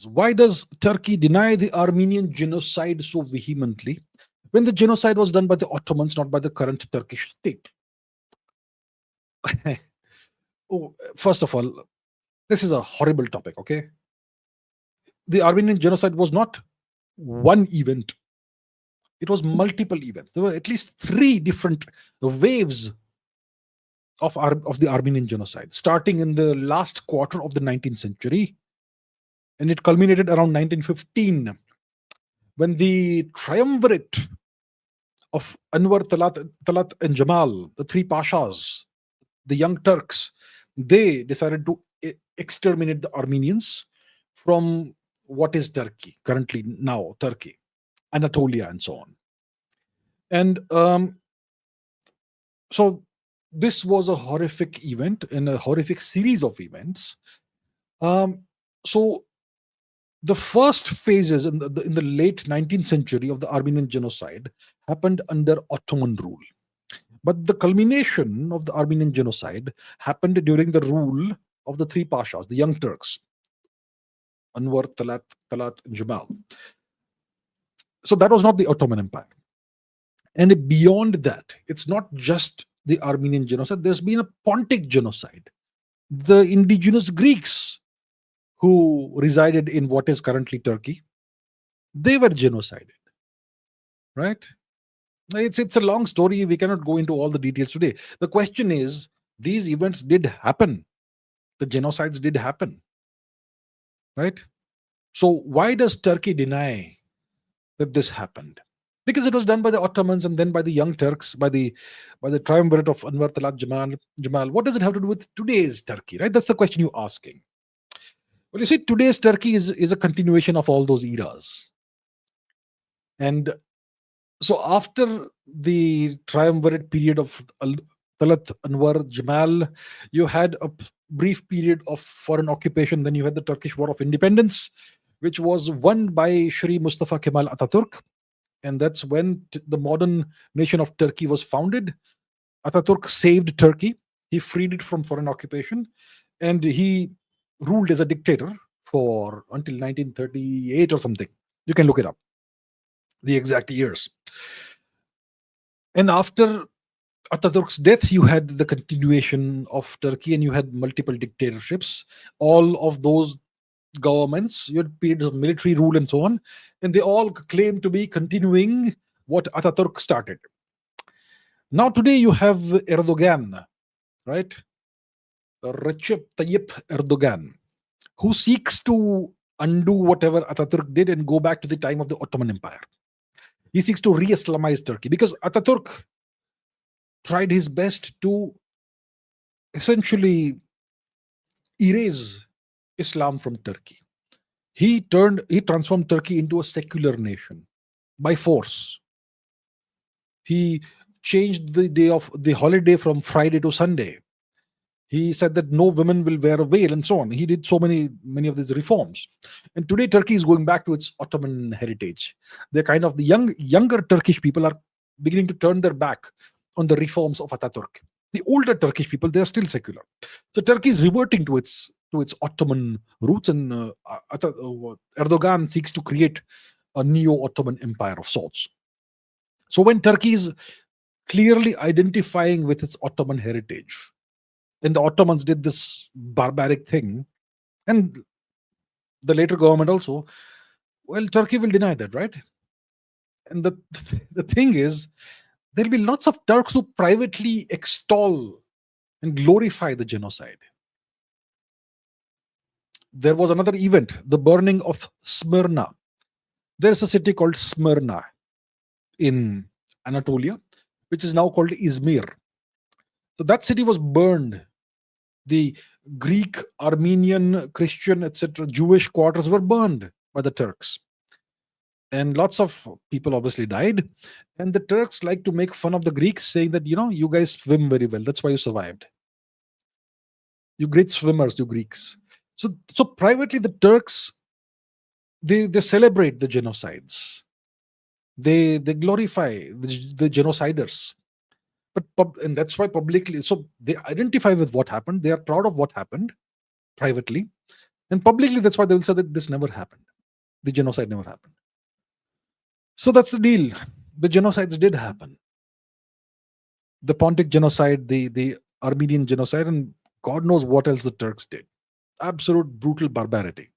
Why does Turkey deny the Armenian genocide so vehemently when the genocide was done by the Ottomans, not by the current Turkish state? Oh, first of all, this is a horrible topic, okay? The Armenian genocide was not one event, it was multiple events. There were at least three different waves of the Armenian genocide, starting in the last quarter of the 19th century, and it culminated around 1915 when the triumvirate of Anwar, Talat, and Jamal, the three pashas, the young Turks, they decided to exterminate the Armenians from what is Turkey, currently now Turkey, Anatolia, and so on. And so this was a horrific event and a horrific series of events. So the first phases in the late 19th century of the Armenian genocide happened under Ottoman rule. But the culmination of the Armenian genocide happened during the rule of the three pashas, the young Turks, Anwar, Talat, and Jamal. So that was not the Ottoman Empire. And beyond that, it's not just the Armenian genocide, there's been a Pontic genocide. The indigenous Greeks who resided in what is currently Turkey, they were genocided, right? It's a long story. We cannot go into all the details today. The question is, these events did happen. The genocides did happen, right? So why does Turkey deny that this happened? Because it was done by the Ottomans and then by the young Turks, by the triumvirate of Anwar, Talat, Jamal. What does it have to do with today's Turkey, right? That's the question you're asking. Well, you see, today's Turkey is a continuation of all those eras. And so after the triumvirate period of Talat, Anwar, Jamal, you had a brief period of foreign occupation. Then you had the Turkish War of Independence, which was won by Shri Mustafa Kemal Ataturk. And that's when the modern nation of Turkey was founded. Ataturk saved Turkey. He freed it from foreign occupation. And he ruled as a dictator for until 1938 or something. You can look it up, the exact years. And after Ataturk's death, you had the continuation of Turkey and you had multiple dictatorships. All of those governments, you had periods of military rule and so on, and they all claim to be continuing what Ataturk started. Now today you have Erdogan, right? Recep Tayyip Erdogan, who seeks to undo whatever Ataturk did and go back to the time of the Ottoman Empire. He seeks to re-Islamize Turkey because Ataturk tried his best to essentially erase Islam from Turkey. He transformed Turkey into a secular nation by force. He changed the holiday from Friday to Sunday. He said that no women will wear a veil and so on. He did so many of these reforms. And today Turkey is going back to its Ottoman heritage. They're kind of the younger Turkish people are beginning to turn their back on the reforms of Ataturk. The older Turkish people, they are still secular. So Turkey is reverting to its Ottoman roots, and Erdogan seeks to create a neo-Ottoman empire of sorts. So when Turkey is clearly identifying with its Ottoman heritage, and the Ottomans did this barbaric thing, and the later government also, well, Turkey will deny that, right? And the thing is, there'll be lots of Turks who privately extol and glorify the genocide. There was another event, the burning of Smyrna. There's a city called Smyrna in Anatolia, which is now called Izmir. So that city was burned. The Greek, Armenian, Christian, etc., Jewish quarters were burned by the Turks. And lots of people obviously died. And the Turks like to make fun of the Greeks, saying that, you guys swim very well. That's why you survived. You great swimmers, you Greeks. So privately, the Turks, they celebrate the genocides. They glorify the genociders. And that's why publicly, so they identify with what happened. They are proud of what happened privately. And publicly, that's why they will say that this never happened. The genocide never happened. So that's the deal. The genocides did happen. The Pontic genocide, the Armenian genocide, and God knows what else the Turks did. Absolute brutal barbarity.